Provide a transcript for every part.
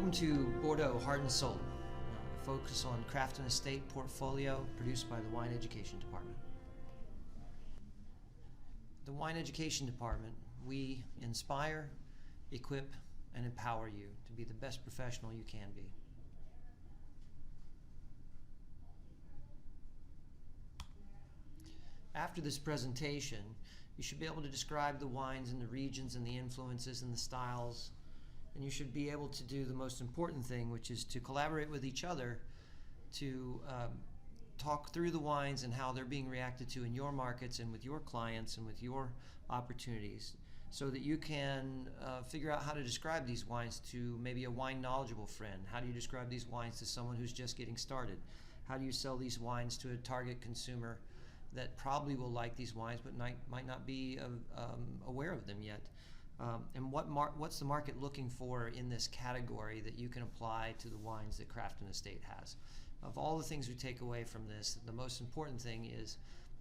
Welcome to Bordeaux, Heart and Soul, a focus on craft and estate portfolio produced by the Wine Education Department. The Wine Education Department, we inspire, equip, and empower you to be the best professional you can be. After this presentation, you should be able to describe the wines and the regions and the influences and the styles, and you should be able to do the most important thing, which is to collaborate with each other to talk through the wines and how they're being reacted to in your markets and with your clients and with your opportunities, so that you can figure out how to describe these wines to maybe a wine knowledgeable friend. How do you describe these wines to someone who's just getting started? How do you sell these wines to a target consumer that probably will like these wines but might not be aware of them yet? And what's the market looking for in this category that you can apply to the wines that Craft and Estate has? Of all the things we take away from this, the most important thing is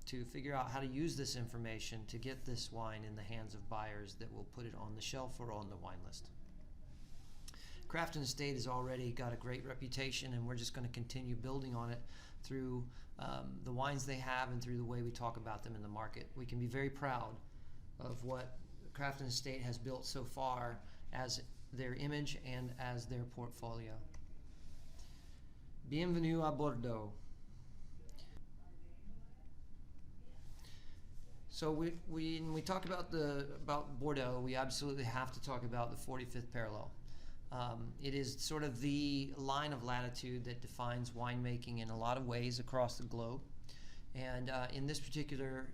to figure out how to use this information to get this wine in the hands of buyers that will put it on the shelf or on the wine list. Craft and Estate has already got a great reputation, and we're just going to continue building on it through the wines they have and through the way we talk about them in the market. We can be very proud of what Craft and Estate has built so far as their image and as their portfolio. Bienvenue à Bordeaux. So when we talk about Bordeaux, we absolutely have to talk about the 45th parallel. It is sort of the line of latitude that defines winemaking in a lot of ways across the globe. And in this particular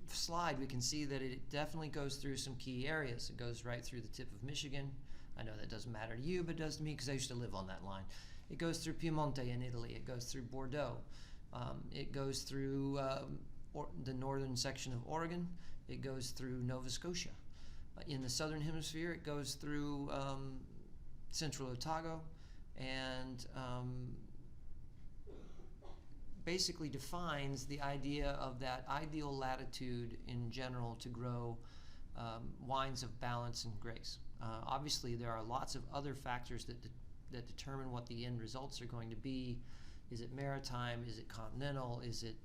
slide, we can see that it definitely goes through some key areas. It goes right through the tip of Michigan. I know that doesn't matter to you, but it does to me because I used to live on that line. It goes through Piemonte in Italy. It goes through Bordeaux. It goes through the northern section of Oregon. It goes through Nova Scotia. In the southern hemisphere, it goes through central Otago and basically defines the idea of that ideal latitude in general to grow wines of balance and grace. Obviously, there are lots of other factors that determine what the end results are going to be. Is it maritime? Is it continental? Is it,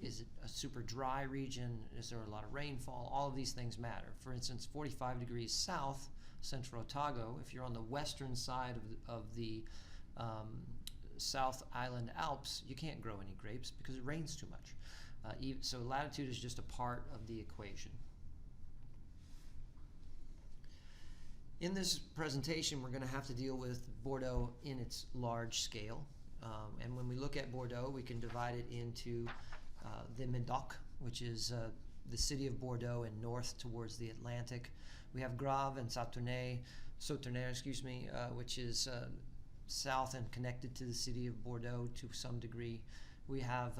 is it a super dry region? Is there a lot of rainfall? All of these things matter. For instance, 45 degrees south, central Otago, if you're on the western side of the South Island Alps, you can't grow any grapes because it rains too much. So latitude is just a part of the equation. In this presentation, we're going to have to deal with Bordeaux in its large scale. And when we look at Bordeaux, we can divide it into the Médoc, which is the city of Bordeaux and north towards the Atlantic. We have Graves and Sauternes, which is south and connected to the city of Bordeaux to some degree. We have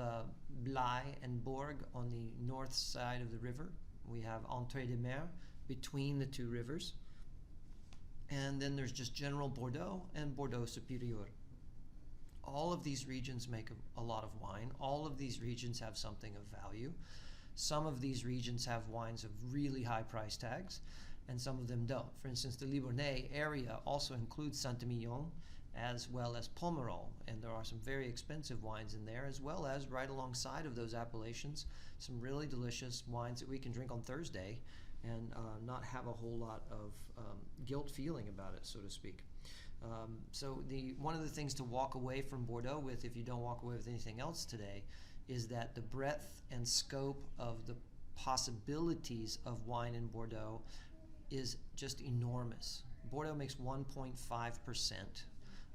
Blaye and Bourg on the north side of the river. We have Entre-deux-Mers between the two rivers. And then there's just general Bordeaux and Bordeaux Supérieur. All of these regions make a lot of wine. All of these regions have something of value. Some of these regions have wines of really high price tags, and some of them don't. For instance, the Libournais area also includes Saint-Emilion as well as Pomerol, and there are some very expensive wines in there, as well as right alongside of those appellations, some really delicious wines that we can drink on Thursday and not have a whole lot of guilt feeling about it, so to speak. So one of the things to walk away from Bordeaux with, if you don't walk away with anything else today, is that the breadth and scope of the possibilities of wine in Bordeaux is just enormous. Bordeaux makes 1.5%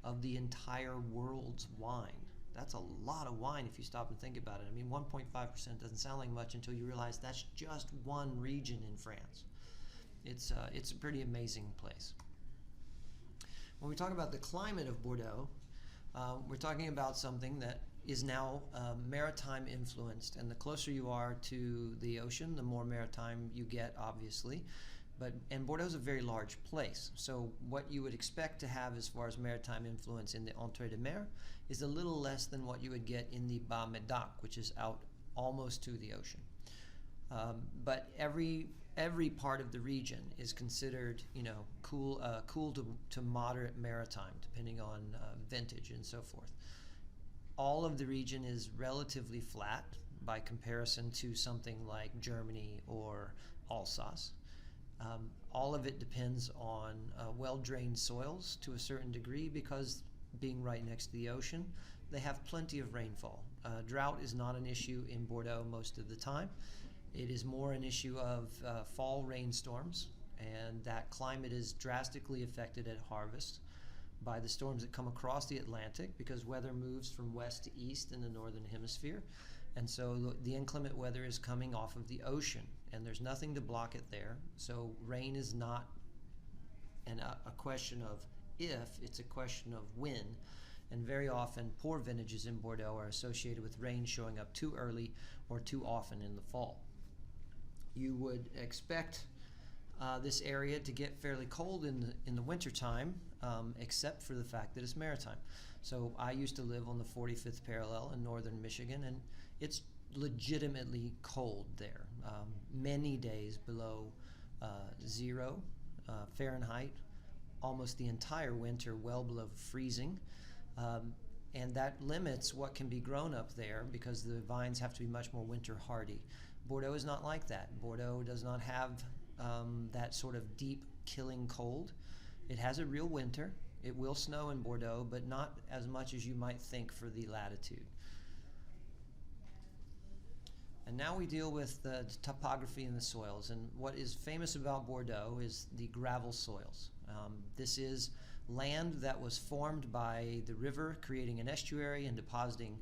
of the entire world's wine. That's a lot of wine if you stop and think about it. I mean, 1.5% doesn't sound like much until you realize that's just one region in France. It's a pretty amazing place. When we talk about the climate of Bordeaux, we're talking about something that is now maritime influenced, and the closer you are to the ocean, the more maritime you get, obviously. And Bordeaux is a very large place, so what you would expect to have as far as maritime influence in the Entre-deux-Mers is a little less than what you would get in the Bas Médoc, which is out almost to the ocean. But every every part of the region is considered, cool to moderate maritime, depending on vintage and so forth. All of the region is relatively flat by comparison to something like Germany or Alsace. All of it depends on well-drained soils to a certain degree, because being right next to the ocean, they have plenty of rainfall. Drought is not an issue in Bordeaux most of the time. It is more an issue of fall rainstorms, and that climate is drastically affected at harvest by the storms that come across the Atlantic, because weather moves from west to east in the northern hemisphere. And so the inclement weather is coming off of the ocean, and there's nothing to block it there. So rain is not a question of if, it's a question of when. And very often poor vintages in Bordeaux are associated with rain showing up too early or too often in the fall. You would expect this area to get fairly cold in the wintertime, except for the fact that it's maritime. So I used to live on the 45th parallel in northern Michigan, and it's legitimately cold there. Many days below 0 Fahrenheit, almost the entire winter well below freezing. And that limits what can be grown up there, because the vines have to be much more winter hardy. Bordeaux is not like that. Bordeaux does not have that sort of deep killing cold. It has a real winter. It will snow in Bordeaux, but not as much as you might think for the latitude. And now we deal with the topography and the soils. And what is famous about Bordeaux is the gravel soils. This is land that was formed by the river creating an estuary and depositing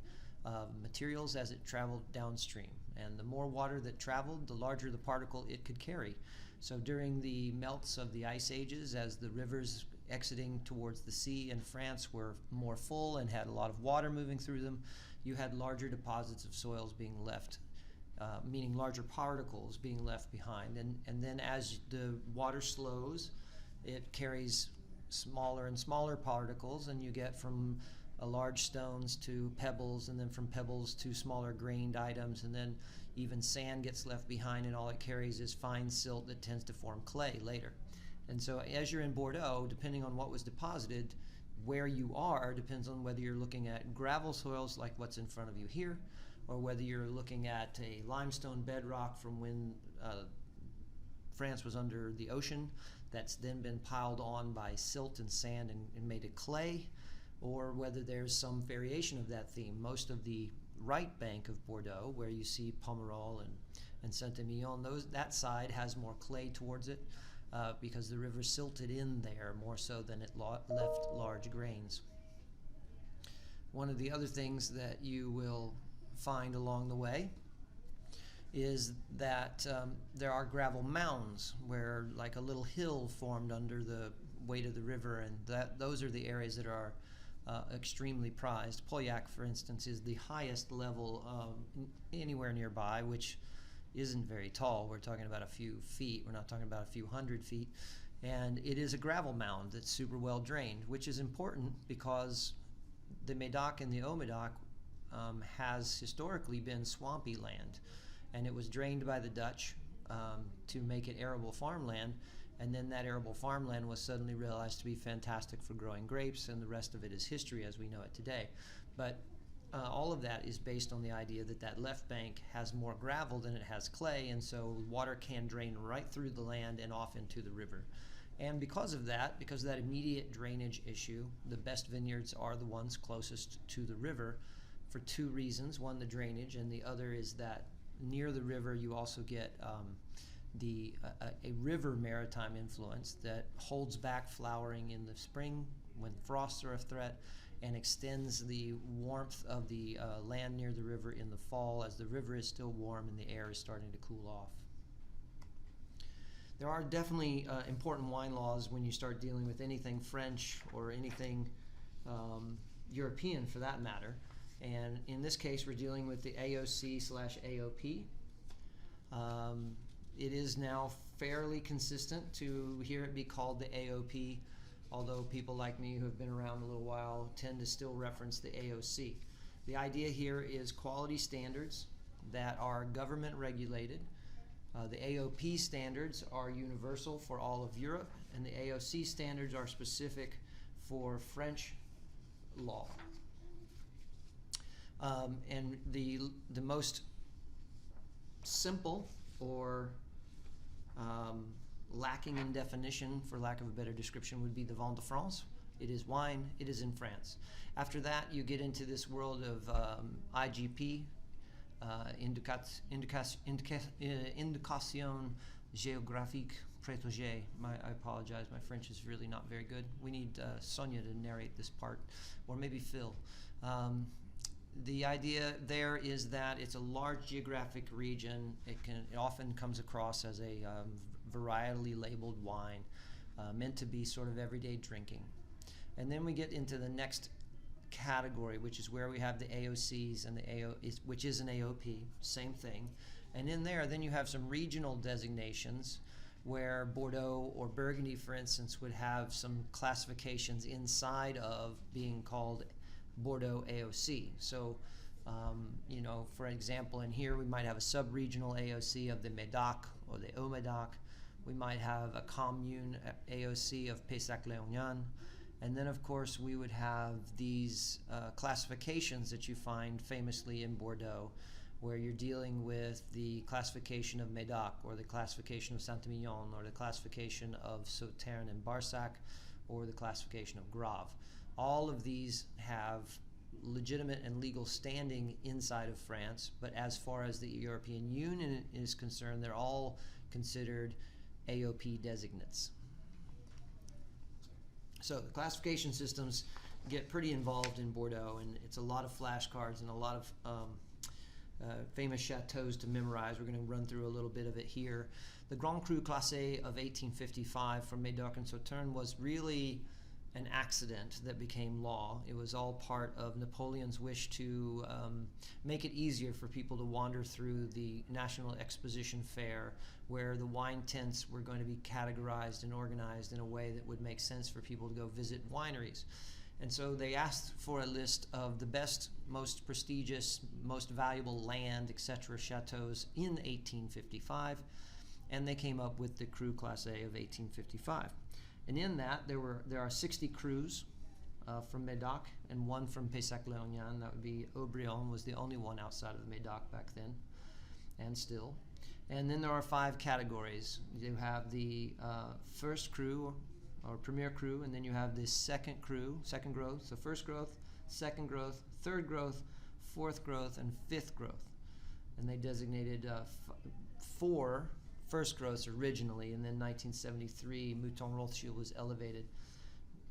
materials as it traveled downstream. And the more water that traveled, the larger the particle it could carry. So during the melts of the ice ages, as the rivers exiting towards the sea in France were more full and had a lot of water moving through them, you had larger deposits of soils being left, meaning larger particles being left behind. And then as the water slows, it carries smaller and smaller particles, and you get from large stones to pebbles, and then from pebbles to smaller grained items, and then even sand gets left behind, and all it carries is fine silt that tends to form clay later. And so as you're in Bordeaux, depending on what was deposited, where you are depends on whether you're looking at gravel soils like what's in front of you here, or whether you're looking at a limestone bedrock from when France was under the ocean that's then been piled on by silt and sand and made a clay, or whether there's some variation of that theme. Most of the right bank of Bordeaux, where you see Pomerol and Saint-Emilion, that side has more clay towards it because the river silted in there more so than it left large grains. One of the other things that you will find along the way is that there are gravel mounds where like a little hill formed under the weight of the river, and those are the areas that are extremely prized. Pauillac, for instance, is the highest level anywhere nearby, which isn't very tall. We're talking about a few feet. We're not talking about a few hundred feet. And it is a gravel mound that's super well drained, which is important because the Médoc and the Haut-Médoc has historically been swampy land. And it was drained by the Dutch to make it arable farmland, and then that arable farmland was suddenly realized to be fantastic for growing grapes, and the rest of it is history as we know it today. But all of that is based on the idea that that left bank has more gravel than it has clay, and so water can drain right through the land and off into the river. And because of that immediate drainage issue, the best vineyards are the ones closest to the river for two reasons. One, the drainage, and the other is that near the river you also get a river maritime influence that holds back flowering in the spring when frosts are a threat, and extends the warmth of the land near the river in the fall as the river is still warm and the air is starting to cool off. There are definitely important wine laws when you start dealing with anything French or anything European for that matter. And in this case, we're dealing with the AOC/AOP. It is now fairly consistent to hear it be called the AOP, although people like me who have been around a little while tend to still reference the AOC. The idea here is quality standards that are government regulated, The AOP standards are universal for all of Europe, and the AOC standards are specific for French law. And the most simple or lacking in definition, for lack of a better description, would be the Vin de France. It is wine, it is in France. After that, you get into this world of IGP, Indication Géographique Protégée. I apologize, my French is really not very good. We need Sonia to narrate this part, or maybe Phil. The idea there is that it's a large geographic region. It often comes across as a varietally labeled wine, meant to be sort of everyday drinking. And then we get into the next category, which is where we have the AOCs and which is an AOP, same thing. And in there, then you have some regional designations where Bordeaux or Burgundy, for instance, would have some classifications inside of being called Bordeaux AOC. So, for example, in here we might have a sub-regional AOC of the Médoc or the Haut-Médoc. We might have a commune AOC of Pessac-Léognan. And then, of course, we would have these classifications that you find famously in Bordeaux, where you're dealing with the classification of Médoc, or the classification of Saint-Emilion, or the classification of Sauternes and Barsac, or the classification of Grave. All of these have legitimate and legal standing inside of France, but as far as the European Union is concerned, they're all considered AOP designates. So the classification systems get pretty involved in Bordeaux, and it's a lot of flashcards and a lot of famous chateaux to memorize. We're going to run through a little bit of it here. The Grand Cru Classé of 1855 from Médoc and Sauternes was really an accident that became law. It was all part of Napoleon's wish to make it easier for people to wander through the National Exposition Fair, where the wine tents were going to be categorized and organized in a way that would make sense for people to go visit wineries. And so they asked for a list of the best, most prestigious, most valuable land, etc., chateaus in 1855, and they came up with the Cru Classé of 1855. And in that, there are 60 crus from Médoc and one from Pessac-Léognan. That would be Haut-Brion, was the only one outside of Médoc back then, and still. And then there are 5 categories. You have the first cru, or premier cru, and then you have the second cru, second growth, so first growth, second growth, third growth, fourth growth, and fifth growth. And they designated 4 first growths originally, and then 1973 Mouton Rothschild was elevated,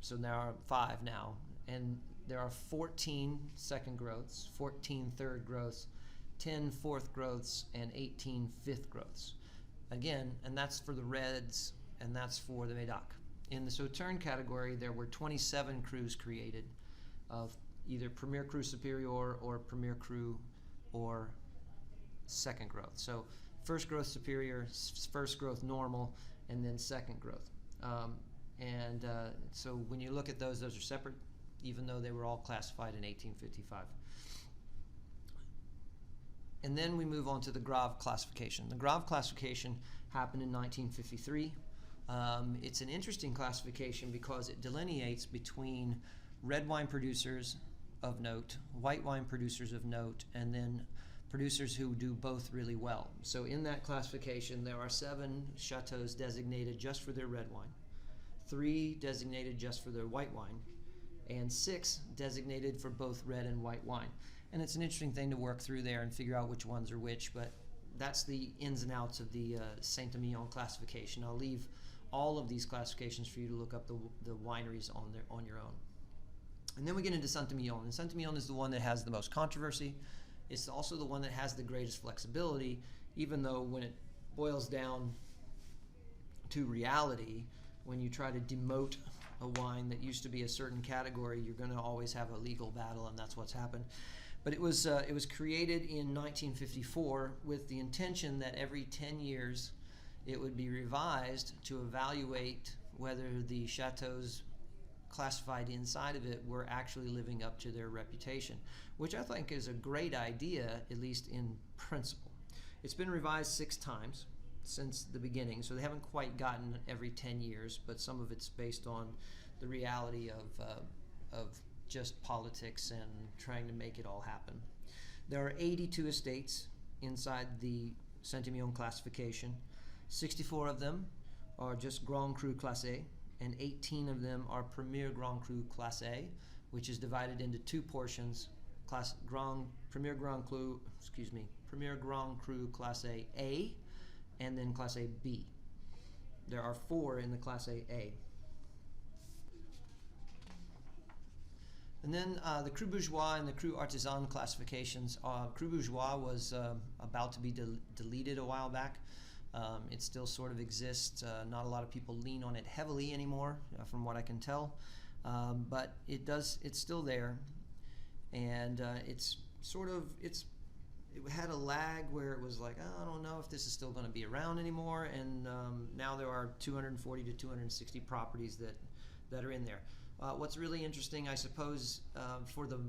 so there are 5 now, and there are 14 second growths, 14 third growths, 10 fourth growths, and 18 fifth growths. Again, and that's for the reds, and that's for the Médoc. In the Sauternes category, there were 27 crus created of either Premier Cru Superior or Premier Cru or second growth. So first growth superior, first growth normal, and then second growth. So when you look at those are separate, even though they were all classified in 1855. And then we move on to the Grave classification. The Grave classification happened in 1953. It's an interesting classification because it delineates between red wine producers of note, white wine producers of note, and then producers who do both really well. So in that classification, there are 7 chateaus designated just for their red wine, 3 designated just for their white wine, and 6 designated for both red and white wine. And it's an interesting thing to work through there and figure out which ones are which, but that's the ins and outs of the Saint-Emilion classification. I'll leave all of these classifications for you to look up the wineries on your own. And then we get into Saint-Emilion, and Saint-Emilion is the one that has the most controversy. It's also the one that has the greatest flexibility, even though when it boils down to reality, when you try to demote a wine that used to be a certain category, you're going to always have a legal battle, and that's what's happened. But it was created in 1954 with the intention that every 10 years it would be revised to evaluate whether the chateaus classified inside of it were actually living up to their reputation, which I think is a great idea, at least in principle. It's been revised 6 times since the beginning. So they haven't quite gotten every 10 years, but some of it's based on the reality of just politics and trying to make it all happen. There are 82 estates inside the Saint-Emilion classification. 64 of them are just Grand Cru Classé, and 18 of them are Premier Grand Cru Classé, which is divided into two portions: Premier Grand Cru Classé A, and then Classé B. There are 4 in the Classé A. And then the Cru Bourgeois and the Cru Artisan classifications. Cru Bourgeois was about to be deleted a while back. It still sort of exists. Not a lot of people lean on it heavily anymore, from what I can tell. But it's still there, and it had a lag where it was like, oh, I don't know if this is still going to be around anymore. And now there are 240 to 260 properties that are in there. What's really interesting, I suppose, for the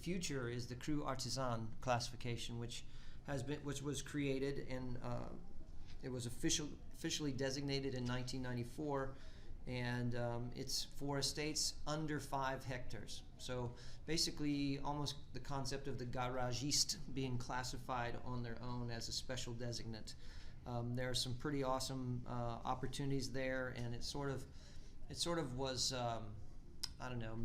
future is the Cru Artisan classification, which was created, and it was officially designated in 1994, and it's for estates under 5 hectares. So basically, almost the concept of the garagiste being classified on their own as a special designate. There are some pretty awesome opportunities there, and it sort of was. I don't know,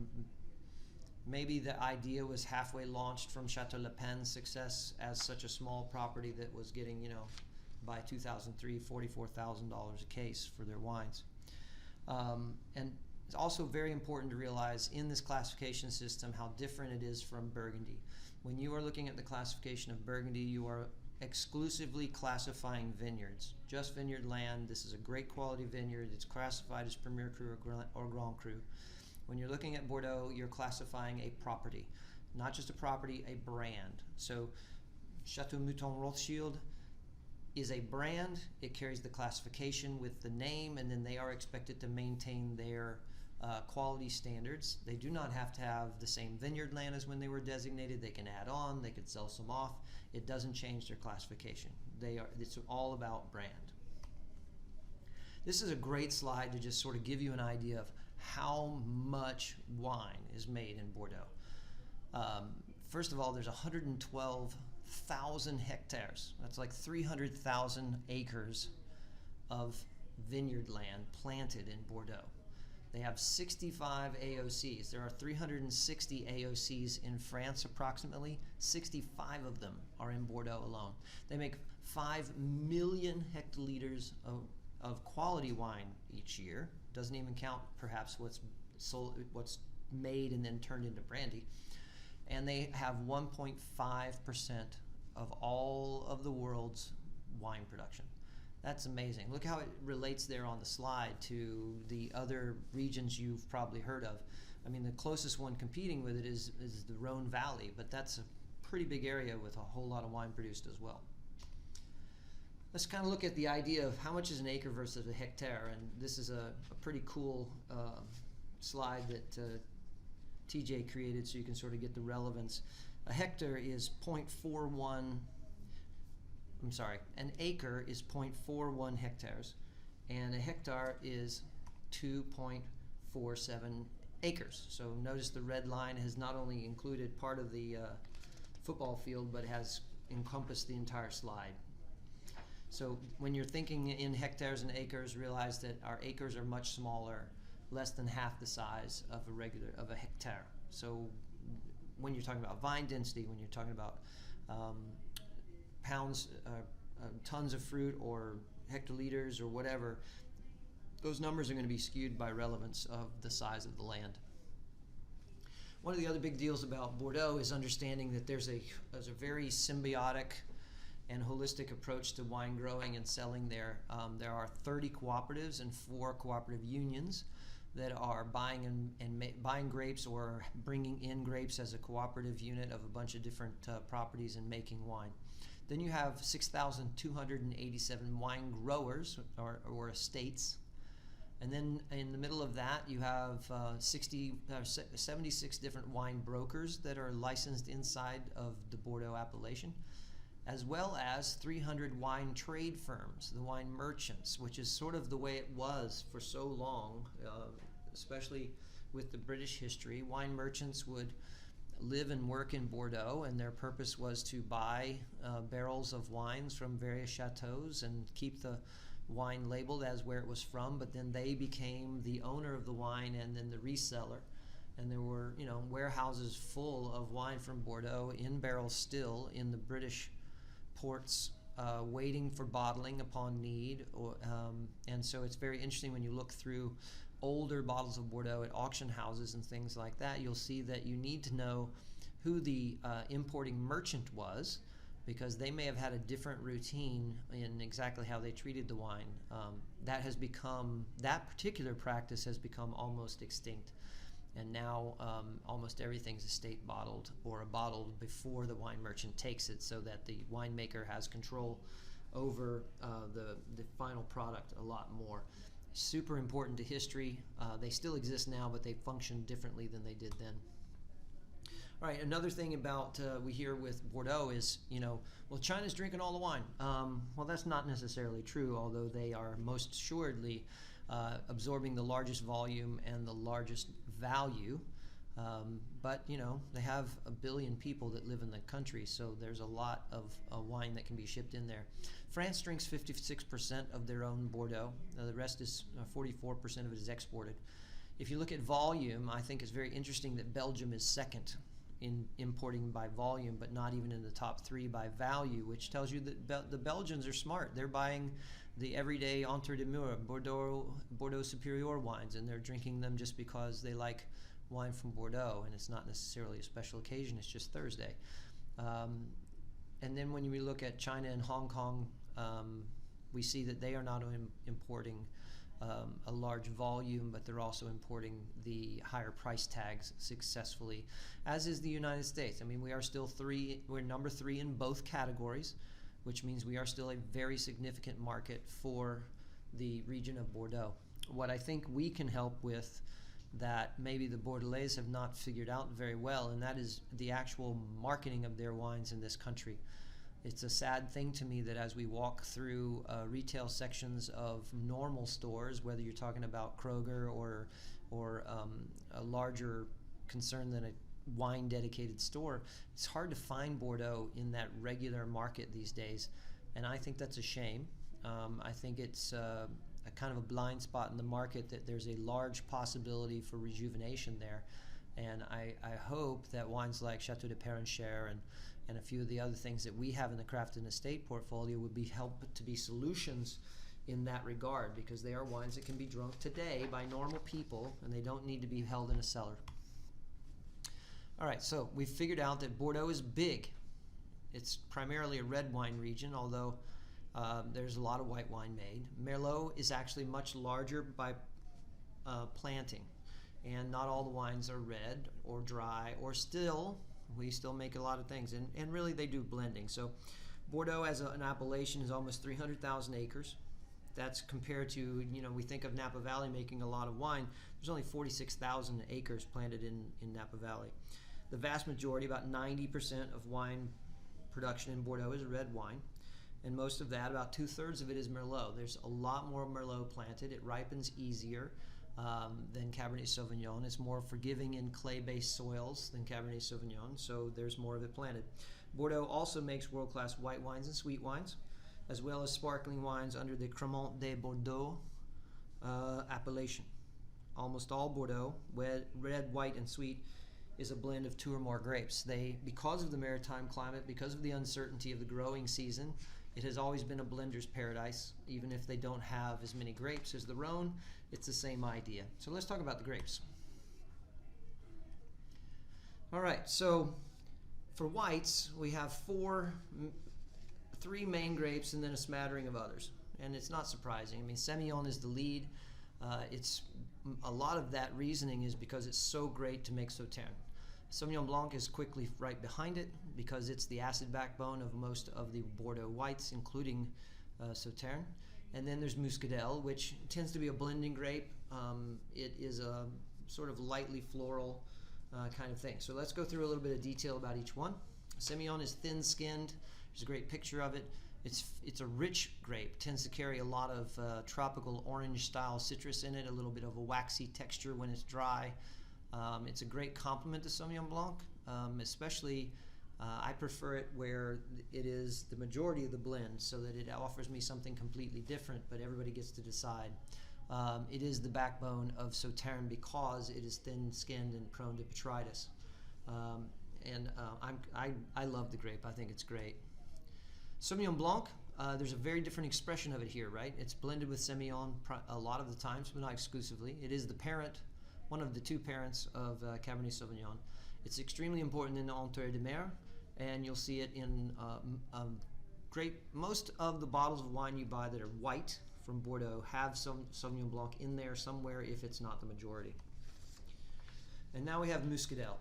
maybe the idea was halfway launched from Chateau Le Pen's success as such a small property that was getting, by 2003, $44,000 a case for their wines. And it's also very important to realize in this classification system how different it is from Burgundy. When you are looking at the classification of Burgundy, you are exclusively classifying vineyards, just vineyard land. This is a great quality vineyard. It's classified as Premier Cru or Grand Cru. When you're looking at Bordeaux, you're classifying a property, not just a property, a brand. So Chateau Mouton Rothschild is a brand. It carries the classification with the name, and then they are expected to maintain their quality standards. They do not have to have the same vineyard land as when they were designated. They can add on, they could sell some off. It doesn't change their classification. It's all about brand. This is a great slide to just sort of give you an idea of how much wine is made in Bordeaux. First of all, there's 112,000 hectares. That's like 300,000 acres of vineyard land planted in Bordeaux. They have 65 AOCs. There are 360 AOCs in France approximately. 65 of them are in Bordeaux alone. They make 5 million hectoliters of quality wine each year. Doesn't even count perhaps what's made and then turned into brandy. And they have 1.5% of all of the world's wine production. That's amazing. Look how it relates there on the slide to the other regions you've probably heard of. I mean, the closest one competing with it is the Rhone Valley, but that's a pretty big area with a whole lot of wine produced as well. Let's kind of look at the idea of how much is an acre versus a hectare, and this is a pretty cool slide that TJ created so you can sort of get the relevance. A hectare is 0.41, I'm sorry, an acre is 0.41 hectares, and a hectare is 2.47 acres. So notice the red line has not only included part of the football field, but has encompassed the entire slide. So when you're thinking in hectares and acres, realize that our acres are much smaller, less than half the size of a hectare. So when you're talking about vine density, when you're talking about tons of fruit or hectoliters or whatever, those numbers are going to be skewed by relevance of the size of the land. One of the other big deals about Bordeaux is understanding that there's a very symbiotic and holistic approach to wine growing and selling there. There are 30 cooperatives and 4 cooperative unions that are buying buying grapes or bringing in grapes as a cooperative unit of a bunch of different properties and making wine. Then you have 6,287 wine growers or estates. And then in the middle of that, you have 76 different wine brokers that are licensed inside of the Bordeaux appellation. as well as 300 wine trade firms, the wine merchants, which is sort of the way it was for so long, especially with the British history. Wine merchants would live and work in Bordeaux, and their purpose was to buy barrels of wines from various chateaus and keep the wine labeled as where it was from, but then they became the owner of the wine and then the reseller. And there were, warehouses full of wine from Bordeaux in barrels still in the British ports, waiting for bottling upon need. And so it's very interesting when you look through older bottles of Bordeaux at auction houses and things like that. You'll see that you need to know who the importing merchant was, because they may have had a different routine in exactly how they treated the wine. That particular practice has become almost extinct. And now almost everything's estate bottled or bottled before the wine merchant takes it, so that the winemaker has control over the final product a lot more. Super important to history. They still exist now, but they function differently than they did then. All right, another thing about we hear with Bordeaux is, well, China's drinking all the wine. Well, that's not necessarily true, although they are most assuredly absorbing the largest volume and the largest value. But they have 1 billion people that live in the country, so there's a lot of wine that can be shipped in there. France drinks 56% of their own Bordeaux. The rest is 44% of it is exported. If you look at volume, I think it's very interesting that Belgium is second in importing by volume, but not even in the top 3 by value, which tells you that the Belgians are smart. They're buying the everyday Entre deux Murs, Bordeaux Superior wines, and they're drinking them just because they like wine from Bordeaux, and it's not necessarily a special occasion, it's just Thursday. And then when we look at China and Hong Kong, we see that they are not importing a large volume, but they're also importing the higher price tags successfully, as is the United States. I mean, we're number 3 in both categories, which means we are still a very significant market for the region of Bordeaux. What I think we can help with that maybe the Bordelais have not figured out very well, and that is the actual marketing of their wines in this country. It's a sad thing to me that as we walk through retail sections of normal stores, whether you're talking about Kroger or a larger concern than a wine-dedicated store, it's hard to find Bordeaux in that regular market these days, and I think that's a shame. I think it's a kind of a blind spot in the market, that there's a large possibility for rejuvenation there, and I hope that wines like Chateau de Perenchère and a few of the other things that we have in the craft and estate portfolio would be help to be solutions in that regard, because they are wines that can be drunk today by normal people, and they don't need to be held in a cellar. All right, so we've figured out that Bordeaux is big. It's primarily a red wine region, although there's a lot of white wine made. Merlot is actually much larger by planting, and not all the wines are red or dry or still. We still make a lot of things, and really they do blending. So Bordeaux as an appellation is almost 300,000 acres. That's compared to, we think of Napa Valley making a lot of wine. There's only 46,000 acres planted in Napa Valley. The vast majority, about 90% of wine production in Bordeaux is red wine, and most of that, about 2/3 of it is Merlot. There's a lot more Merlot planted. It ripens easier than Cabernet Sauvignon. It's more forgiving in clay-based soils than Cabernet Sauvignon, so there's more of it planted. Bordeaux also makes world-class white wines and sweet wines, as well as sparkling wines under the Crémant de Bordeaux appellation. Almost all Bordeaux, red, white, and sweet, is a blend of 2 or more grapes. Because of the maritime climate, because of the uncertainty of the growing season, it has always been a blender's paradise. Even if they don't have as many grapes as the Rhone, it's the same idea. So let's talk about the grapes. All right, so for whites, we have 3 main grapes and then a smattering of others. And it's not surprising. I mean, Semillon is the lead. A lot of that reasoning is because it's so great to make Sauterne. Sauvignon Blanc is quickly right behind it because it's the acid backbone of most of the Bordeaux whites, including Sauterne. And then there's Muscadel, which tends to be a blending grape. It is a sort of lightly floral kind of thing. So let's go through a little bit of detail about each one. Semillon is thin-skinned, There's a great picture of it. It's a rich grape, tends to carry a lot of tropical orange style citrus in it, a little bit of a waxy texture when it's dry. It's a great complement to Sauvignon Blanc, especially I prefer it where it is the majority of the blend so that it offers me something completely different, but everybody gets to decide. It is the backbone of Sauternes because it is thin-skinned and prone to botrytis. I love the grape. I think it's great. Sauvignon Blanc, there's a very different expression of it here, right? It's blended with Semillon a lot of the times, but not exclusively. It is the parent, one of the two parents of Cabernet Sauvignon. It's extremely important in the Entrée de Mer, and you'll see it in most of the bottles of wine you buy that are white from Bordeaux have some Sauvignon Blanc in there somewhere if it's not the majority. And now we have Muscadel.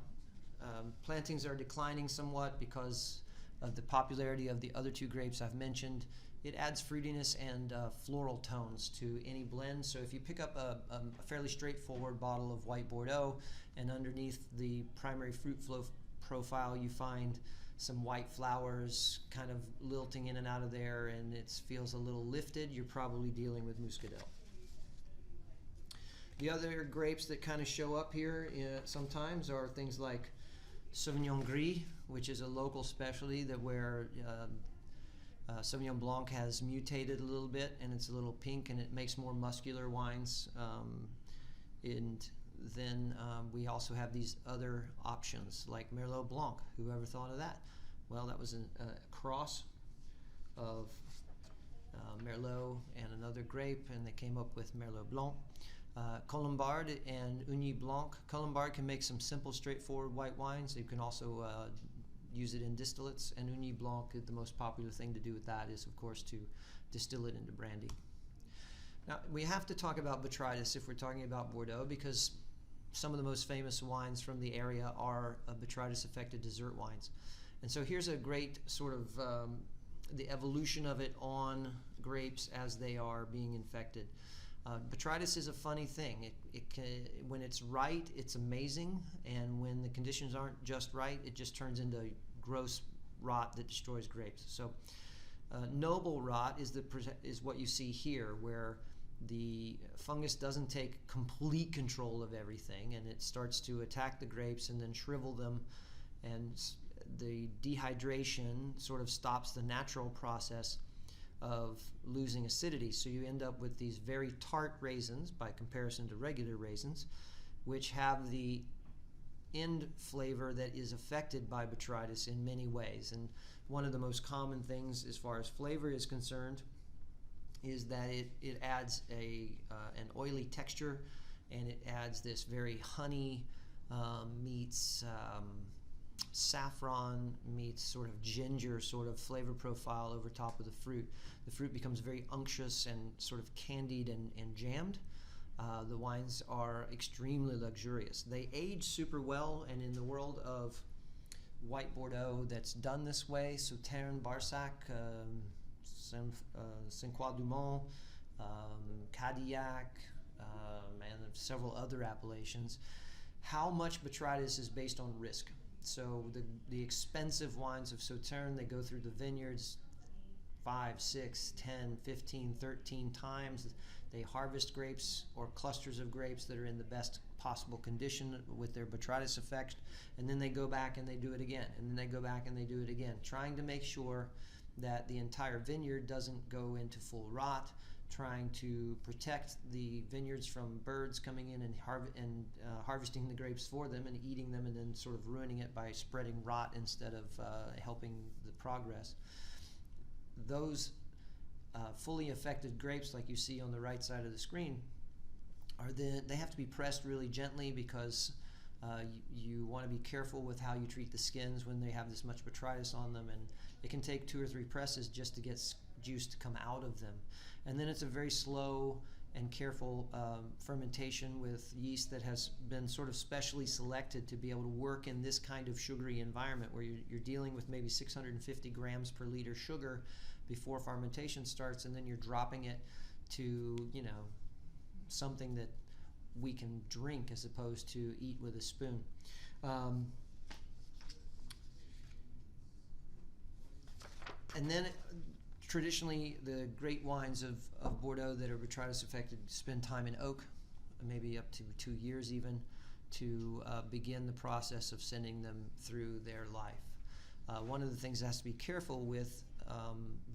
Plantings are declining somewhat because of the popularity of the other two grapes I've mentioned. It adds fruitiness and floral tones to any blend. So if you pick up a fairly straightforward bottle of white Bordeaux and underneath the primary fruit flow profile you find some white flowers kind of lilting in and out of there and it feels a little lifted, you're probably dealing with Muscadel. The other grapes that kind of show up here sometimes are things like Sauvignon Gris, which is a local specialty that where Sauvignon Blanc has mutated a little bit and it's a little pink and it makes more muscular wines. And then we also have these other options like Merlot Blanc. Whoever thought of that? Well, that was a cross of Merlot and another grape, and they came up with Merlot Blanc. Colombard and Ugni Blanc. Colombard can make some simple, straightforward white wines. You can also use it in distillates, and Ugni Blanc, the most popular thing to do with that is, of course, to distill it into brandy. Now, we have to talk about botrytis if we're talking about Bordeaux because some of the most famous wines from the area are botrytis-affected dessert wines. And so here's a great sort of the evolution of it on grapes as they are being infected. Botrytis is a funny thing. When it's right, it's amazing, and when the conditions aren't just right, it just turns into gross rot that destroys grapes. So noble rot is what you see here, where the fungus doesn't take complete control of everything, and it starts to attack the grapes and then shrivel them, and the dehydration sort of stops the natural process of losing acidity. So you end up with these very tart raisins by comparison to regular raisins, which have the end flavor that is affected by botrytis in many ways. And one of the most common things as far as flavor is concerned is that it adds an oily texture, and it adds this very honey meets saffron meets sort of ginger sort of flavor profile over top of the fruit. The fruit becomes very unctuous and sort of candied and jammed. The wines are extremely luxurious. They age super well, and in the world of white Bordeaux that's done this way, Sauternes, Barsac, Saint-Croix-du-Mont, Cadillac, and several other appellations, how much botrytis is based on risk. So the expensive wines of Sauternes, they go through the vineyards 5, 6, 10, 15, 13 times. They harvest grapes or clusters of grapes that are in the best possible condition with their botrytis effect, and then they go back and they do it again, and then they go back and they do it again, trying to make sure that the entire vineyard doesn't go into full rot, trying to protect the vineyards from birds coming in and harvesting the grapes for them and eating them, and then sort of ruining it by spreading rot instead of helping the progress. Those fully affected grapes, like you see on the right side of the screen, they have to be pressed really gently because you want to be careful with how you treat the skins when they have this much botrytis on them, and it can take 2 or 3 presses just to get juice to come out of them. And then it's a very slow and careful fermentation with yeast that has been sort of specially selected to be able to work in this kind of sugary environment where you're dealing with maybe 650 grams per liter sugar before fermentation starts, and then you're dropping it to, something that we can drink as opposed to eat with a spoon. And then traditionally, the great wines of Bordeaux that are botrytis affected spend time in oak, maybe up to 2 years even, to begin the process of sending them through their life. One of the things that has to be careful with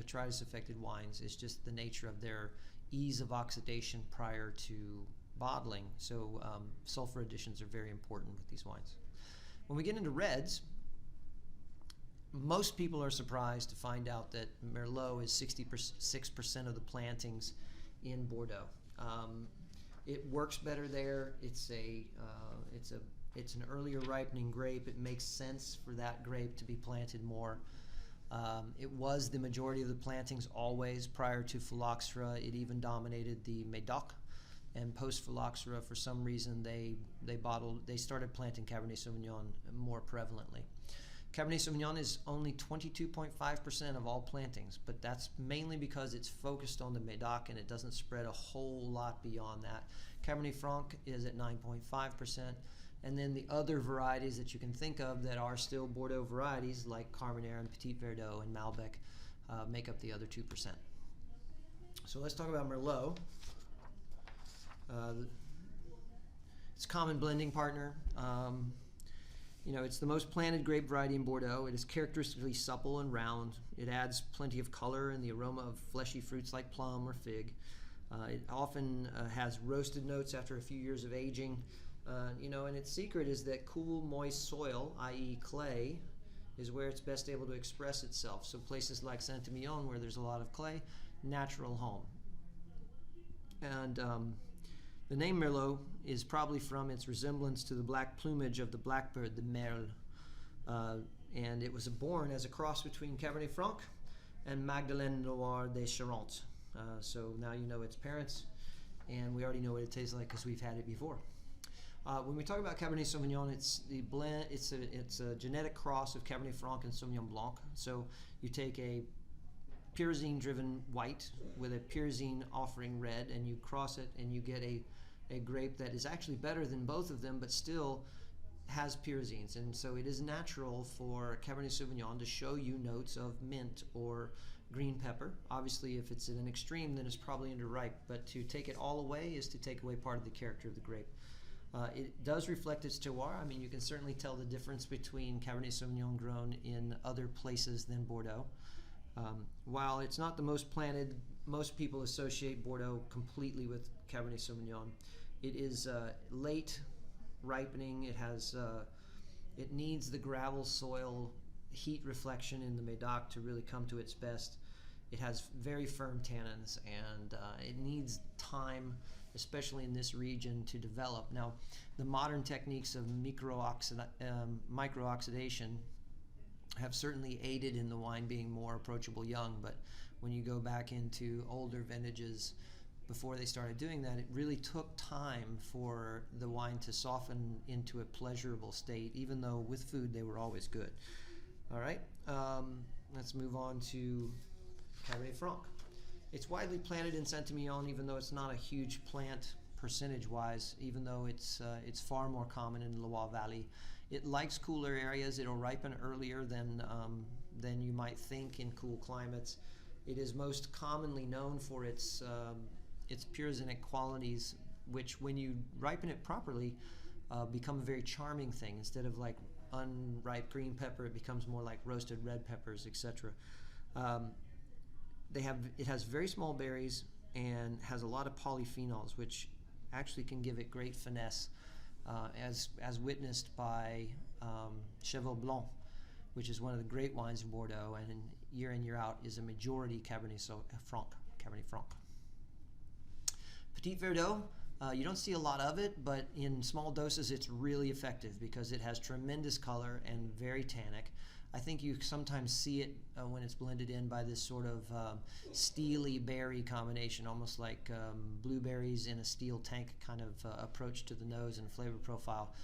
botrytis affected wines is just the nature of their ease of oxidation prior to bottling. So sulfur additions are very important with these wines. When we get into reds, most people are surprised to find out that Merlot is 66% of the plantings in Bordeaux. It works better there. It's an earlier ripening grape. It makes sense for that grape to be planted more. It was the majority of the plantings always prior to phylloxera. It even dominated the Médoc, and post phylloxera, for some reason, they started planting Cabernet Sauvignon more prevalently. Cabernet Sauvignon is only 22.5% of all plantings, but that's mainly because it's focused on the Médoc and it doesn't spread a whole lot beyond that. Cabernet Franc is at 9.5%, and then the other varieties that you can think of that are still Bordeaux varieties, like Cabernet and PETIT VERDOT and Malbec, make up the other 2%. So let's talk about Merlot. It's a common blending partner. It's the most planted grape variety in Bordeaux. It is characteristically supple and round. It adds plenty of color and the aroma of fleshy fruits like plum or fig. It often has roasted notes after a few years of aging. And its secret is that cool, moist soil, i.e. clay, is where it's best able to express itself. So places like Saint-Emilion, where there's a lot of clay, natural home. And the name Merlot is probably from its resemblance to the black plumage of the blackbird, the merle. And it was born as a cross between Cabernet Franc and Magdeleine Noir des Charentes. So now you know its parents, and we already know what it tastes like because we've had it before. When we talk about Cabernet Sauvignon, it's the blend. It's a genetic cross of Cabernet Franc and Sauvignon Blanc. So you take a pyrazine-driven white with a pyrazine offering red, and you cross it, and you get a grape that is actually better than both of them, but still has pyrazines. And so it is natural for Cabernet Sauvignon to show you notes of mint or green pepper. Obviously, if it's at an extreme, then it's probably underripe. But to take it all away is to take away part of the character of the grape. It does reflect its terroir. I mean, you can certainly tell the difference between Cabernet Sauvignon grown in other places than Bordeaux. While it's not the most planted, most people associate Bordeaux completely with Cabernet Sauvignon. It is late ripening. It needs the gravel soil heat reflection in the Médoc to really come to its best. It has very firm tannins, and it needs time, especially in this region, to develop. Now, the modern techniques of microoxidation have certainly aided in the wine being more approachable young, but when you go back into older vintages, before they started doing that, it really took time for the wine to soften into a pleasurable state, even though with food they were always good. All right, let's move on to Cabernet Franc. It's widely planted in Saint-Emilion, even though it's not a huge plant percentage-wise, even though it's far more common in the Loire Valley. It likes cooler areas. It'll ripen earlier than you might think in cool climates. It is most commonly known for its pyrazinic qualities, which when you ripen it properly, become a very charming thing. Instead of like unripe green pepper, it becomes more like roasted red peppers, etc. It has very small berries and has a lot of polyphenols, which actually can give it great finesse, as witnessed by Cheval Blanc, which is one of the great wines in Bordeaux, and year in, year out is a majority Cabernet Franc. Petit Verdot, you don't see a lot of it, but in small doses it's really effective because it has tremendous color and very tannic. I think you sometimes see it when it's blended in by this sort of steely berry combination, almost like blueberries in a steel tank kind of approach to the nose and flavor profile.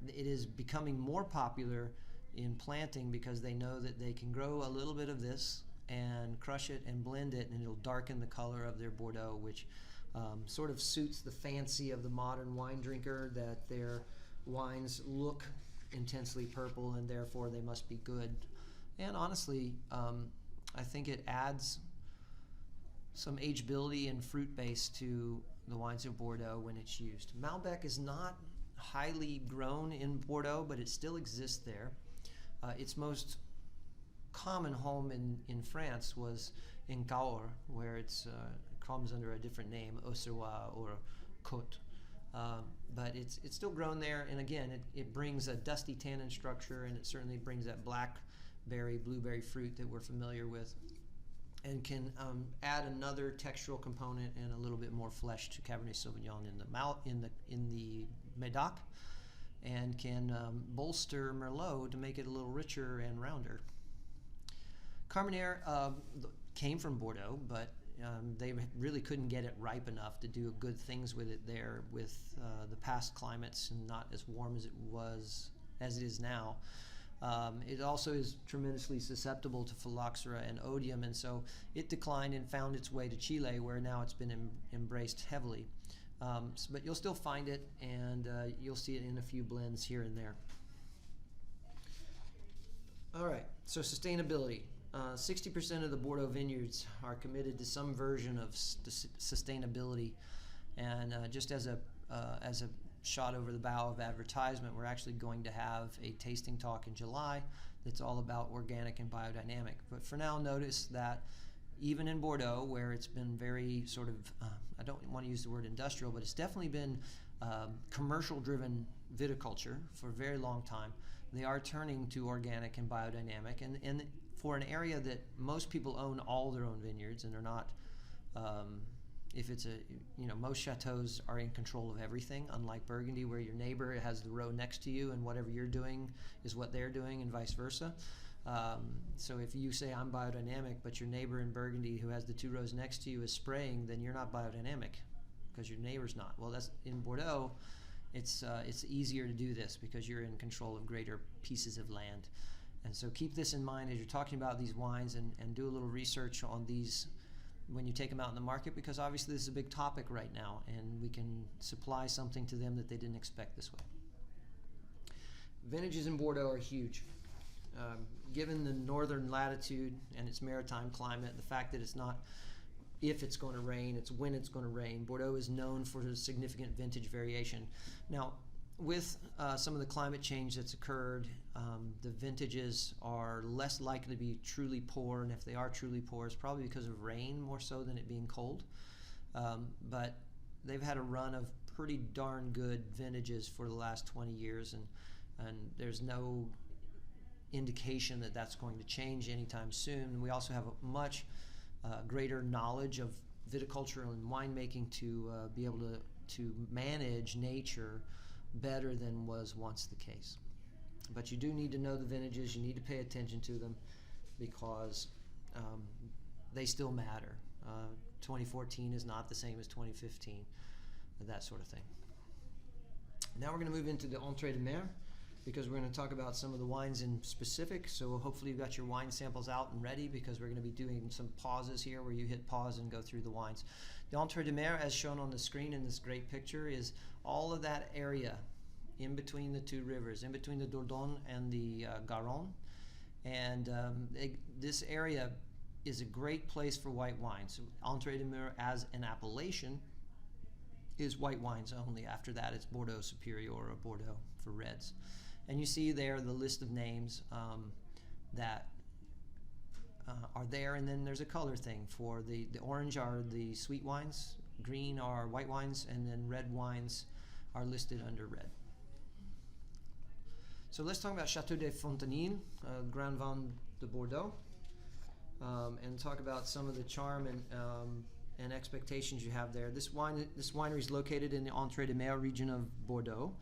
It is becoming more popular in planting because they know that they can grow a little bit of this and crush it and blend it, and it'll darken the color of their Bordeaux, which sort of suits the fancy of the modern wine drinker, that their wines look intensely purple and therefore they must be good. And honestly, I think it adds some ageability and fruit base to the wines of Bordeaux when it's used. Malbec is not highly grown in Bordeaux, but it still exists there. Its most common home in France was in Cahors, where it comes under a different name, Auxerrois or Côte. But it's still grown there, and again, it brings a dusty tannin structure, and it certainly brings that blackberry, blueberry fruit that we're familiar with, and can add another textural component and a little bit more flesh to Cabernet Sauvignon in the Médoc, and can bolster Merlot to make it a little richer and rounder. Carmenere came from Bordeaux, but they really couldn't get it ripe enough to do good things with it there with the past climates and not as warm as it is now. It also is tremendously susceptible to phylloxera and odium, and so it declined and found its way to Chile, where now it's been embraced heavily. But you'll still find it, and you'll see it in a few blends here and there. All right, so sustainability. 60% of the Bordeaux vineyards are committed to some version of sustainability, and just as a shot over the bow of advertisement, we're actually going to have a tasting talk in July that's all about organic and biodynamic. But for now, notice that even in Bordeaux, where it's been very sort of, I don't want to use the word industrial, but it's definitely been commercial-driven viticulture for a very long time, they are turning to organic and biodynamic. And for an area that most people own all their own vineyards, and they're not, if it's most chateaus are in control of everything, unlike Burgundy, where your neighbor has the row next to you and whatever you're doing is what they're doing, and vice versa. So if you say I'm biodynamic, but your neighbor in Burgundy who has the 2 rows next to you is spraying, then you're not biodynamic because your neighbor's not. Well, that's in Bordeaux. It's easier to do this because you're in control of greater pieces of land. And so keep this in mind as you're talking about these wines, and do a little research on these when you take them out in the market, because obviously this is a big topic right now, and we can supply something to them that they didn't expect this way. Vintages in Bordeaux are huge. Given the northern latitude and its maritime climate, the fact that it's not if it's going to rain, it's when it's going to rain. Bordeaux is known for significant vintage variation. Now, with some of the climate change that's occurred, the vintages are less likely to be truly poor, and if they are truly poor, it's probably because of rain more so than it being cold. But they've had a run of pretty darn good vintages for the last 20 years, and there's no indication that that's going to change anytime soon. We also have a much greater knowledge of viticulture and winemaking to be able to manage nature better than was once the case. But you do need to know the vintages, you need to pay attention to them, because they still matter. 2014 is not the same as 2015, that sort of thing. Now we're going to move into the Entrée de Mer, because we're going to talk about some of the wines in specific. So hopefully you've got your wine samples out and ready, because we're going to be doing some pauses here where you hit pause and go through the wines. The Entrée de Mer, as shown on the screen in this great picture, is all of that area in between the 2 rivers, in between the Dordogne and the Garonne. And this area is a great place for white wines. Entrée de Mer as an appellation is white wines only. After that, it's Bordeaux Superior or Bordeaux for reds. And you see there the list of names that are there, and then there's a color thing. For the orange are the sweet wines, green are white wines, and then red wines are listed under red. So let's talk about Château de Fontenilles, Grand Vin de Bordeaux, and talk about some of the charm and expectations you have there. This winery is located in the Entrée de Mer region of Bordeaux,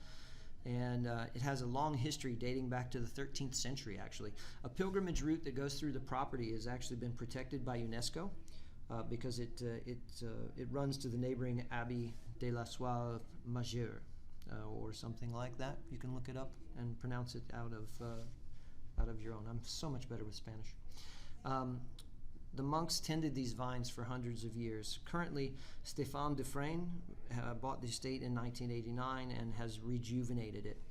and it has a long history dating back to the 13th century, actually. A pilgrimage route that goes through the property has actually been protected by UNESCO because it runs to the neighboring Abbey de la Soie Majeure, or something like that. You can look it up and pronounce it out of your own. I'm so much better with Spanish. The monks tended these vines for hundreds of years. Currently, Stéphane Dufresne bought the estate in 1989 and has rejuvenated it.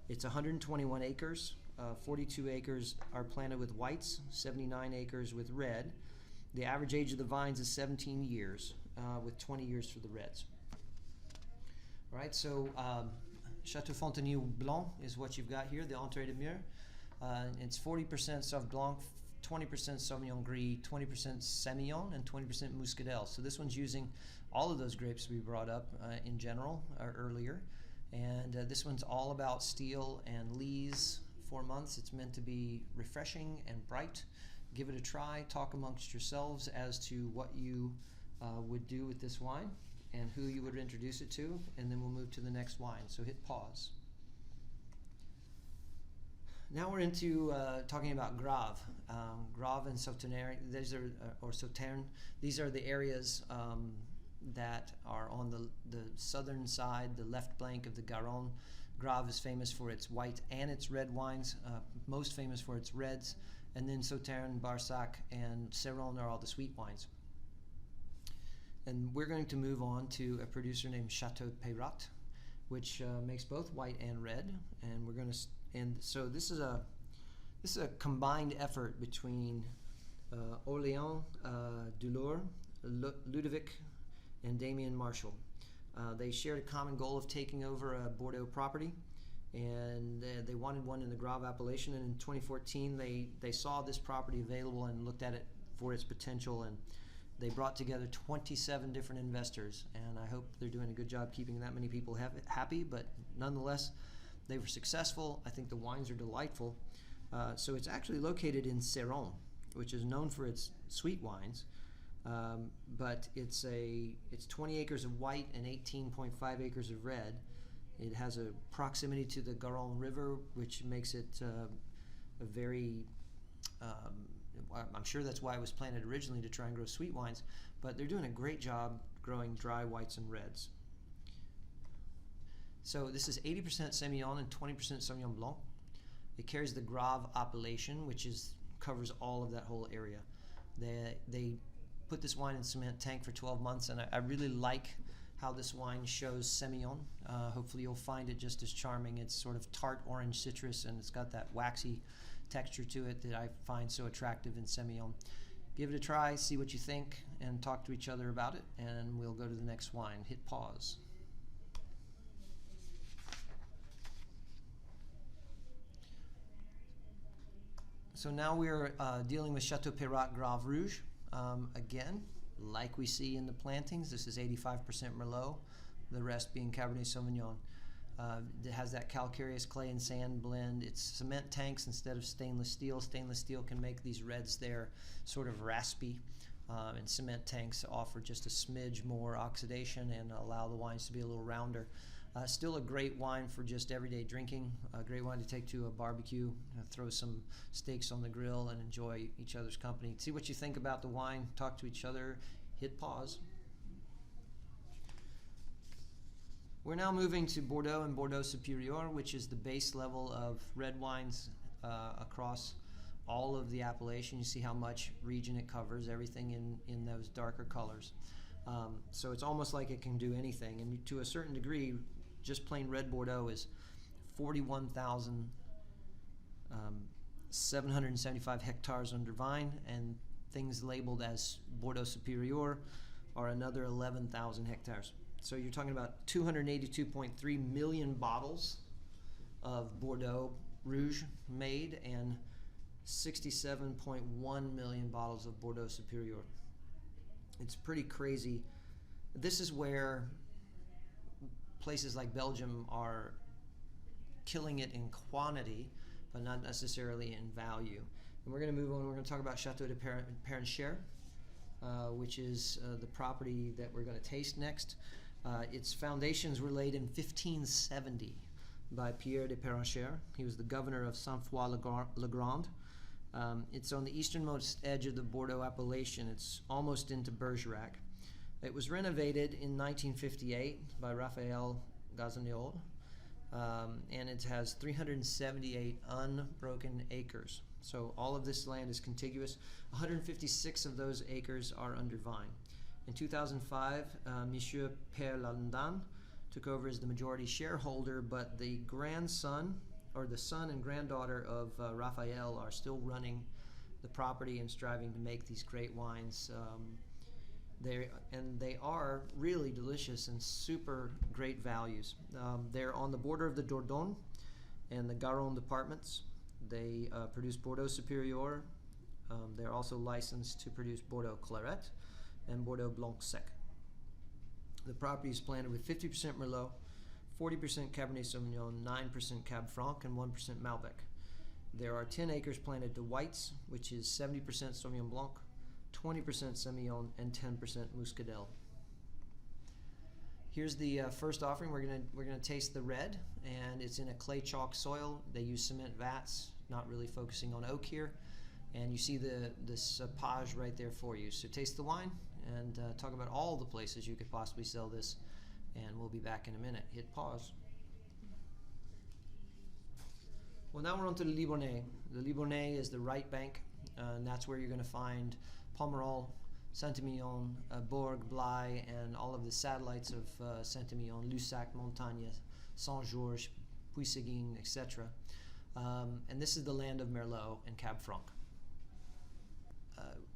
It's 121 acres, 42 acres are planted with whites, 79 acres with red. The average age of the vines is 17 years, with 20 years for the reds. All right, so Chateau Fontenay Blanc is what you've got here, the Entrée de Mur. It's 40% Sauv Blanc, 20% Sauvignon Gris, 20% Semillon, and 20% Muscadel. So this one's using all of those grapes we brought up in general earlier. And this one's all about steel and lees. 4 months. It's meant to be refreshing and bright. Give it a try. Talk amongst yourselves as to what you would do with this wine and who you would introduce it to, and then we'll move to the next wine. So hit pause. Now we're into talking about Grave. Grave and Sauternes, these are, or Sauternes, these are the areas that are on the southern side, the left bank of the Garonne. Grave is famous for its white and its red wines, most famous for its reds, and then Sauternes, Barsac, and Ceron are all the sweet wines. And we're going to move on to a producer named Chateau Peyrat, which makes both white and red, and we're going to. And so this is a combined effort between Orléans, Dulor, Ludovic, and Damien Marshall. They shared a common goal of taking over a Bordeaux property, and they wanted one in the Grave appellation. And in 2014, they saw this property available and looked at it for its potential, and they brought together 27 different investors. And I hope they're doing a good job keeping that many people happy, but nonetheless, they were successful. I think the wines are delightful. So it's actually located in Ceron, which is known for its sweet wines, but it's 20 acres of white and 18.5 acres of red. It has a proximity to the Garonne River, which makes it a very, I'm sure that's why it was planted originally, to try and grow sweet wines, but they're doing a great job growing dry whites and reds. So this is 80% Semillon and 20% Sauvignon Blanc. It carries the Grave appellation, which covers all of that whole area. They put this wine in cement tank for 12 months, and I really like how this wine shows Semillon. Hopefully you'll find it just as charming. It's sort of tart orange citrus, and it's got that waxy texture to it that I find so attractive in Semillon. Give it a try, see what you think, and talk to each other about it, and we'll go to the next wine. Hit pause. So now we're dealing with Chateau Peyrat Grave Rouge. Again, like we see in the plantings, this is 85% Merlot, the rest being Cabernet Sauvignon. It has that calcareous clay and sand blend. It's cement tanks instead of stainless steel. Stainless steel can make these reds there sort of raspy, and cement tanks offer just a smidge more oxidation and allow the wines to be a little rounder. Still a great wine for just everyday drinking, a great wine to take to a barbecue, throw some steaks on the grill and enjoy each other's company. See what you think about the wine, talk to each other, hit pause. We're now moving to Bordeaux and Bordeaux Supérieur, which is the base level of red wines across all of the appellation. You see how much region it covers, everything in those darker colors. So it's almost like it can do anything, and to a certain degree, just plain red Bordeaux is 41,775 hectares under vine, and things labeled as Bordeaux Supérieur are another 11,000 hectares. So you're talking about 282.3 million bottles of Bordeaux Rouge made and 67.1 million bottles of Bordeaux Supérieur. It's pretty crazy. This is where places like Belgium are killing it in quantity, but not necessarily in value. And we're going to move on. We're going to talk about Chateau de Parenchère, which is the property that we're going to taste next. Its foundations were laid in 1570 by Pierre de Parenchère. He was the governor of Sainte-Foy-le-Grand. It's on the easternmost edge of the Bordeaux appellation. It's almost into Bergerac. It was renovated in 1958 by Raphael Gazaniol, and it has 378 unbroken acres. So all of this land is contiguous. 156 of those acres are under vine. In 2005, Monsieur Père Landan took over as the majority shareholder, but the grandson, or the son and granddaughter of Raphael are still running the property and striving to make these great wines. They are really delicious and super great values. They're on the border of the Dordogne and the Garonne departments. They produce Bordeaux Supérieur. They're also licensed to produce Bordeaux Claret and Bordeaux Blanc Sec. The property is planted with 50% Merlot, 40% Cabernet Sauvignon, 9% Cab Franc, and 1% Malbec. There are 10 acres planted to whites, which is 70% Sauvignon Blanc, 20% Semillon, and 10% Muscadel. Here's the first offering. We're gonna taste the red, and it's in a clay chalk soil. They use cement vats, not really focusing on oak here. And you see this page right there for you. So taste the wine and talk about all the places you could possibly sell this. And we'll be back in a minute. Hit pause. Well, now we're on to the Libournais. The Libournais is the right bank, and that's where you're going to find Pomerol, Saint-Emilion, Bourg, Blaye, and all of the satellites of Saint-Emilion, Lussac, Montagne, Saint-Georges, Puy-Seguin, etc. And this is the land of Merlot and Cab Franc.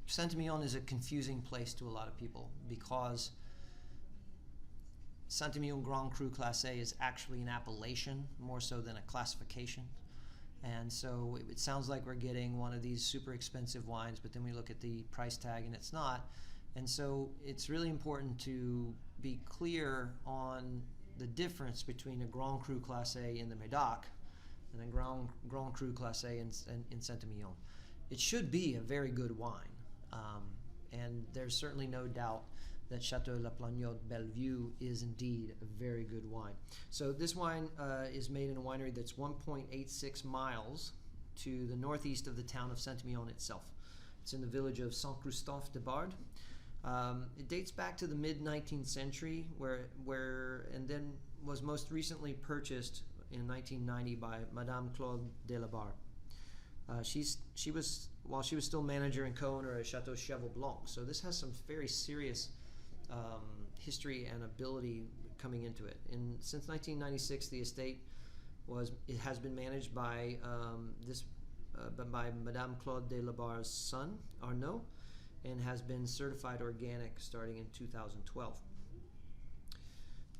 Saint-Emilion is a confusing place to a lot of people because Saint-Emilion Grand Cru Classé is actually an appellation more so than a classification. And so it sounds like we're getting one of these super expensive wines, but then we look at the price tag and it's not. And so it's really important to be clear on the difference between a Grand Cru Classé in the Médoc and a Grand Cru Classé in Saint-Emilion. It should be a very good wine. And there's certainly no doubt that Chateau La Plagnotte Bellevue is indeed a very good wine. So this wine is made in a winery that's 1.86 miles to the northeast of the town of Saint-Emilion itself. It's in the village of Saint-Christophe-de-Barde. It dates back to the mid-19th century, and then was most recently purchased in 1990 by Madame Claude de la Barre. While she was still manager and co-owner at Chateau Cheval Blanc. So this has some very serious history and ability coming into it. Since 1996, the estate has been managed by by Madame Claude de la Barre's son, Arnaud, and has been certified organic starting in 2012.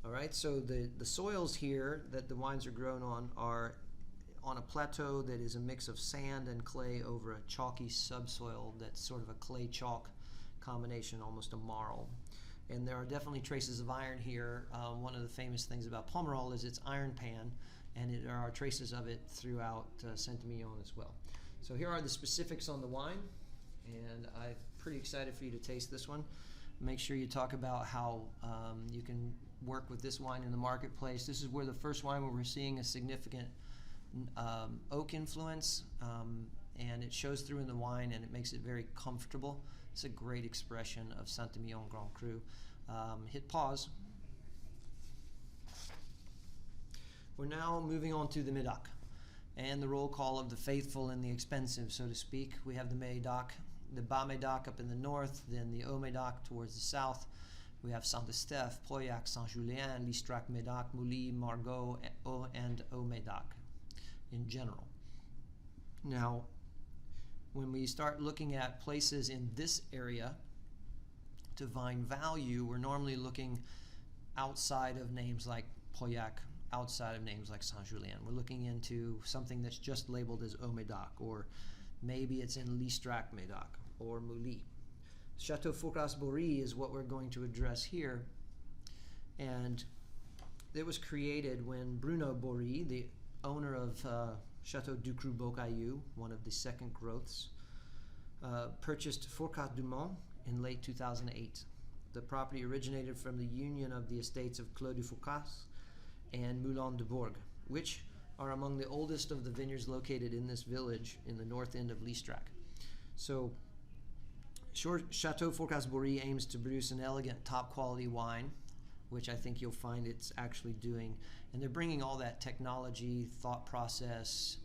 All right, so the soils here that the wines are grown on are on a plateau that is a mix of sand and clay over a chalky subsoil that's sort of a clay chalk combination, almost a marl. And there are definitely traces of iron here. One of the famous things about Pomerol is its iron pan, and there are traces of it throughout Saint-Emilion as well. So here are the specifics on the wine, and I'm pretty excited for you to taste this one. Make sure you talk about how you can work with this wine in the marketplace. This is where the first wine where we're seeing a significant oak influence, and it shows through in the wine, and it makes it very comfortable. It's a great expression of Saint-Emilion Grand Cru. Hit pause. We're now moving on to the Médoc and the roll call of the faithful and the expensive, so to speak. We have the Médoc, the Bas Médoc up in the north, then the Haut Médoc towards the south. We have Saint-Estèphe, Pauillac, Saint-Julien, Listrac, Médoc, Mouly, Margaux, and Haut Médoc in general. Now, when we start looking at places in this area to vine value, we're normally looking outside of names like Pauillac, outside of names like Saint-Julien. We're looking into something that's just labeled as Haut Médoc, or maybe it's in Listrac Médoc or Mouly. Chateau Foucasse-Bory is what we're going to address here, and it was created when Bruno Bory, the owner of Chateau Ducru-Beaucaillou, one of the second growths, purchased Fourcade-du-Mont in late 2008. The property originated from the union of the estates of Clos du Foucasse and Moulin de Bourg, which are among the oldest of the vineyards located in this village in the north end of Listrac. So Chateau Foucasse-Bory aims to produce an elegant, top-quality wine, which I think you'll find it's actually doing. And they're bringing all that technology, thought process,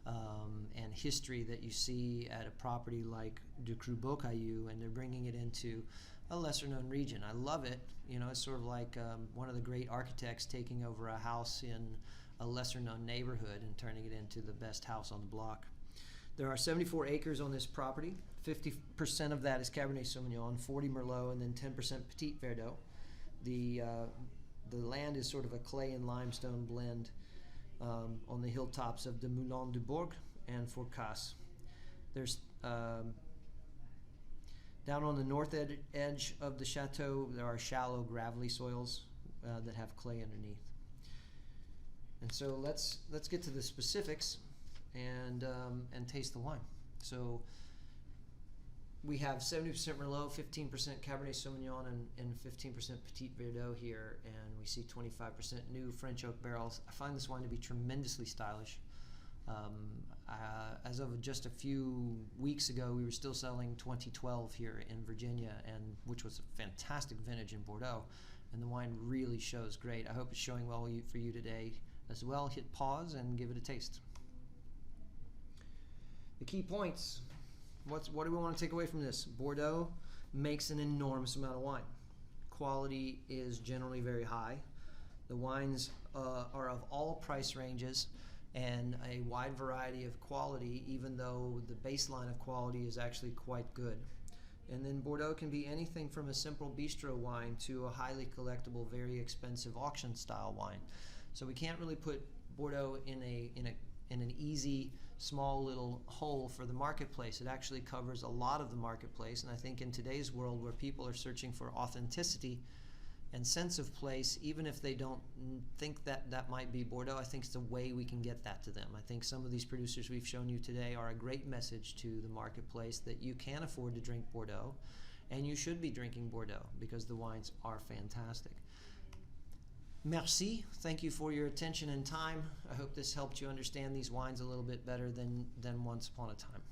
and history that you see at a property like Ducru-Beaucaillou, and they're bringing it into a lesser-known region. I love it. You know, it's sort of like one of the great architects taking over a house in a lesser known neighborhood and turning it into the best house on the block. There are 74 acres on this property. 50% of that is Cabernet Sauvignon, 40 Merlot, and then 10% PETIT VERDOT. The land is sort of a clay and limestone blend on the hilltops of the Moulin du Bourg and Fourcasse. There's down on the north edge of the chateau, there are shallow gravelly soils that have clay underneath. And so let's get to the specifics and taste the wine. So we have 70% Merlot, 15% Cabernet Sauvignon, and 15% Petit Verdot here, and we see 25% new French oak barrels. I find this wine to be tremendously stylish. As of just a few weeks ago, we were still selling 2012 here in Virginia, which was a fantastic vintage in Bordeaux, and the wine really shows great. I hope it's showing well for you today as well. Hit pause and give it a taste. The key points. What do we want to take away from this? Bordeaux makes an enormous amount of wine. Quality is generally very high. The wines are of all price ranges and a wide variety of quality, even though the baseline of quality is actually quite good. And then Bordeaux can be anything from a simple bistro wine to a highly collectible, very expensive auction style wine. So we can't really put Bordeaux in an easy, small little hole for the marketplace. It actually covers a lot of the marketplace, and I think in today's world where people are searching for authenticity and sense of place, even if they don't think that might be Bordeaux, I think it's a way we can get that to them. I think some of these producers we've shown you today are a great message to the marketplace that you can afford to drink Bordeaux, and you should be drinking Bordeaux because the wines are fantastic. Merci. Thank you for your attention and time. I hope this helped you understand these wines a little bit better than once upon a time.